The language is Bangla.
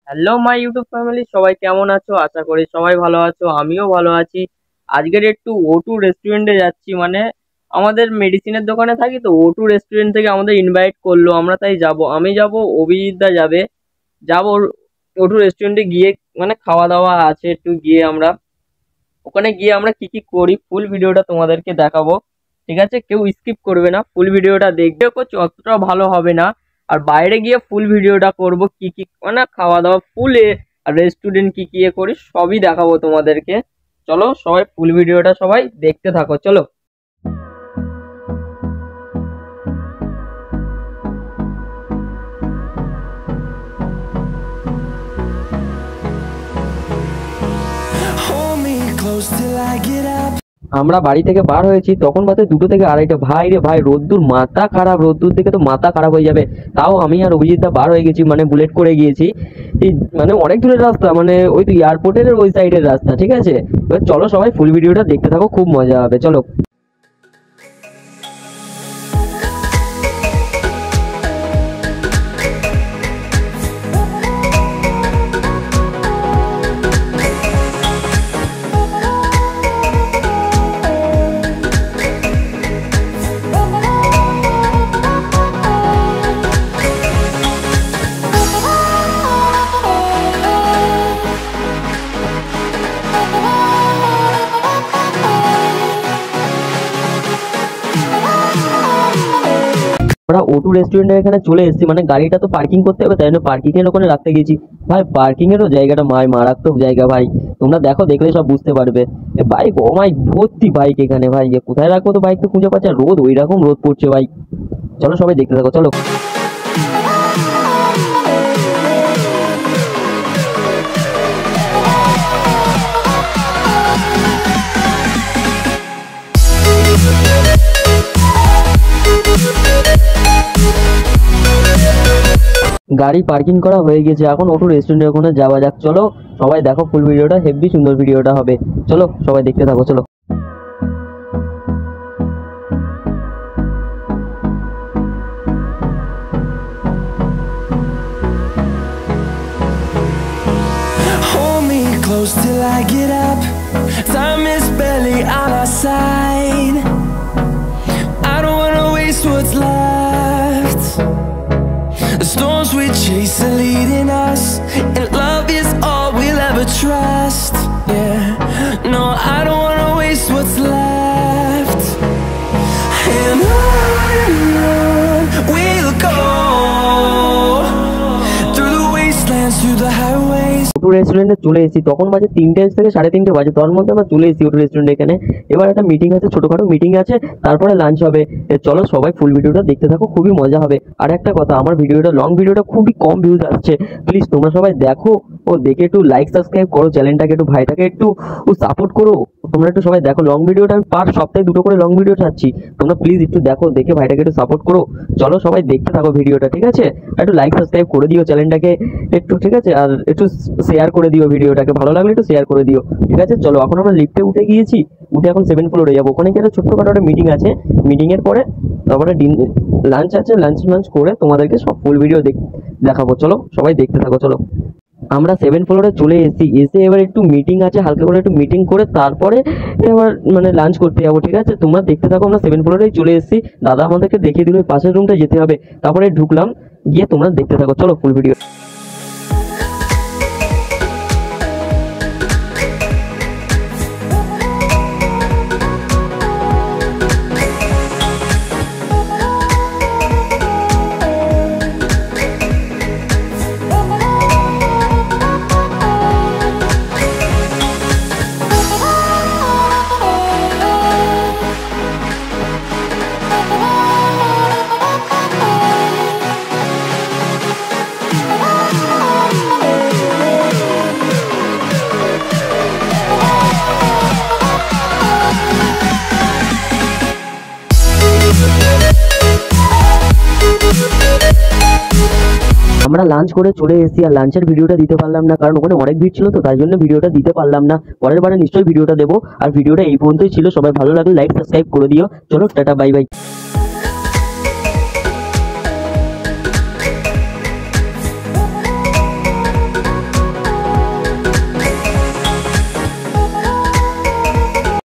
হ্যালো মাই ইউটিউব ফ্যামিলি, সবাই কেমন আছো? আশা করি সবাই ভালো আছো, আমিও ভালো আছি। আজকের একটু O2 রেস্টুরেন্টে যাচ্ছি, মানে আমাদের মেডিসিনের দোকানে থাকি তো O2 রেস্টুরেন্ট থেকে আমাদের ইনভাইট করলো, আমরা তাই যাব। আমি যাব, অভিজিৎ দা যাবে। যাবো O2 রেস্টুরেন্টে গিয়ে, মানে খাওয়া দাওয়া আছে, একটু গিয়ে আমরা ওখানে গিয়ে আমরা কি কি করি ফুল ভিডিওটা তোমাদেরকে দেখাবো। ঠিক আছে, কেউ স্কিপ করবে না, ফুল ভিডিওটা দেখবে। করছি অতটা ভালো হবে না, আর বাইরে গিয়ে ফুল ভিডিওটা করব, কি কি মানে খাওয়া দাওয়া ফুলে আর রেস্টুরেন্ট কি কি করি সবই দেখাবো তোমাদেরকে। চলো সবাই ফুল ভিডিওটা সবাই দেখতে থাকো, চলো। Hold me close till I get up. আমরা বাড়ি থেকে বার হয়েছি তখন বাজে 2টো থেকে 2:30। ভাই রে ভাই, রোদ্দুর মাথা খারাপ, রোদ্দুর দেখে তো মাথা খারাপ হয়ে যাবে। তাও আমি আর অভিজিৎ দা বার হয়ে গেছি, মানে বুলেট করে গিয়েছি। এই মানে অনেক দূরের রাস্তা, মানে ওই তো এয়ারপোর্টের ওই সাইডের রাস্তা। ঠিক আছে, এবার চলো সবাই ফুল ভিডিওটা দেখতে থাকো, খুব মজা হবে, চলো। আমরা O2 রেস্টুরেন্টের এখানে চলে এসেছি, মানে গাড়িটা তো পার্কিং করতে হবে, তাই জন্য পার্কিং এর ওখানে রাখতে গেছি। ভাই পার্কিং এরও জায়গাটা মারাত্মক জায়গা ভাই, তোমরা দেখো, দেখলে সব বুঝতে পারবে। বাইক, ও মাই, ভর্তি বাইক এখানে ভাই। কোথায় রাখবো তো বাইক তো খুঁজে পাচ্ছি না, রোদ ওই রকম রোদ পড়ছে ভাই। চলো সবাই দেখতে থাকো, চলো। গাড়ি পার্কিং করা হয়ে গেছে, এখন O2 রেস্টুরেন্টের ওখানে যাওয়া যাক, চলো। সবাই দেখো ফুল ভিডিওটা, হেভি সুন্দর ভিডিওটা হবে, চলো সবাই দেখতে থাকো, চলো। Hold me close till I get up. Time is barely on our side. I don't wanna waste what's left. The storms we chase are leading us, and love is all we'll ever trust. Yeah, no, I don't wanna waste what's left. And on we'll go, through the wastelands, through the highways. O2 রেস্টুরেন্টে চলে এসেছি, তখন বাজে 3টে থেকে 3:30 বাজে। তার মধ্যে আমরা চলে এসেছি O2 রেস্টুরেন্ট এখানে। এবার একটা মিটিং আছে, ছোটখাটো মিটিং আছে, তারপরে লাঞ্চ হবে। চলো সবাই ফুল ভিডিওটা দেখতে থাকো, খুবই মজা হবে। আর একটা কথা, আমার ভিডিওটা লং ভিডিওটা খুবই কম ভিউজ আসছে, প্লিজ তোমরা সবাই দেখো ও দেখে একটু লাইক সাবস্ক্রাইব করো চ্যানেলটাকে, একটু ভাইটাকে একটু সাপোর্ট করো। তোমরা একটু সবাই দেখো লং ভিডিওটা, আমি পার সপ্তাহে 2টো করে লং ভিডিও ছাড়ছি, তোমরা প্লিজ একটু দেখো, দেখে ভাইটাকে একটু সাপোর্ট করো। চলো সবাই দেখতে থাকো ভিডিওটা, ঠিক আছে? একটু লাইক সাবস্ক্রাইব করে দিও চ্যানেলটাকে একটু, ঠিক আছে? আর একটু শেয়ার করে দিও ভিডিওটাকে, ভালো লাগলে একটু শেয়ার করে দিও, ঠিক আছে? চলো, এখন আমরা লিফটে উঠে গিয়েছি, উঠে এখন 7 ফ্লোরে যাবো। ওখানে গিয়ে একটা ছোট্টখাটো একটা মিটিং আছে, মিটিং এর পরে তারপরে লাঞ্চ আছে, লাঞ্চ করে তোমাদেরকে সব ফুল ভিডিও দেখাবো। চলো সবাই দেখতে থাকো, চলো। আমরা 7 ফ্লোরে চলে এসেছি, এসে এবার একটু মিটিং আছে, হালকা করে একটু মিটিং করে তারপরে এবার মানে লাঞ্চ করতে যাবো, ঠিক আছে? তোমরা দেখতে থাকো, আমরা 7 ফ্লোরেই চলে এসেছি। দাদা আমাদেরকে দেখিয়ে দিল পাশের রুমটা যেতে হবে, তারপরে ঢুকলাম, গিয়ে তোমরা দেখতে থাকো, চলো ফুল ভিডিও। আমরা লাঞ্চ করে চলে এসেছি, আর লাঞ্চের ভিডিওটা দিতে পারলাম না, কারণ ওখানে অনেক ভিড় ছিল, তো তাই জন্য ভিডিওটা দিতে পারলাম না। পরের বারে নিশ্চয়ই ভিডিওটা দেবো। আর ভিডিওটা এই পর্যন্তই ছিল, সবাই ভালো লাগলে লাইক সাবস্ক্রাইব করে দিও। চলো টাটা, বাই বাই।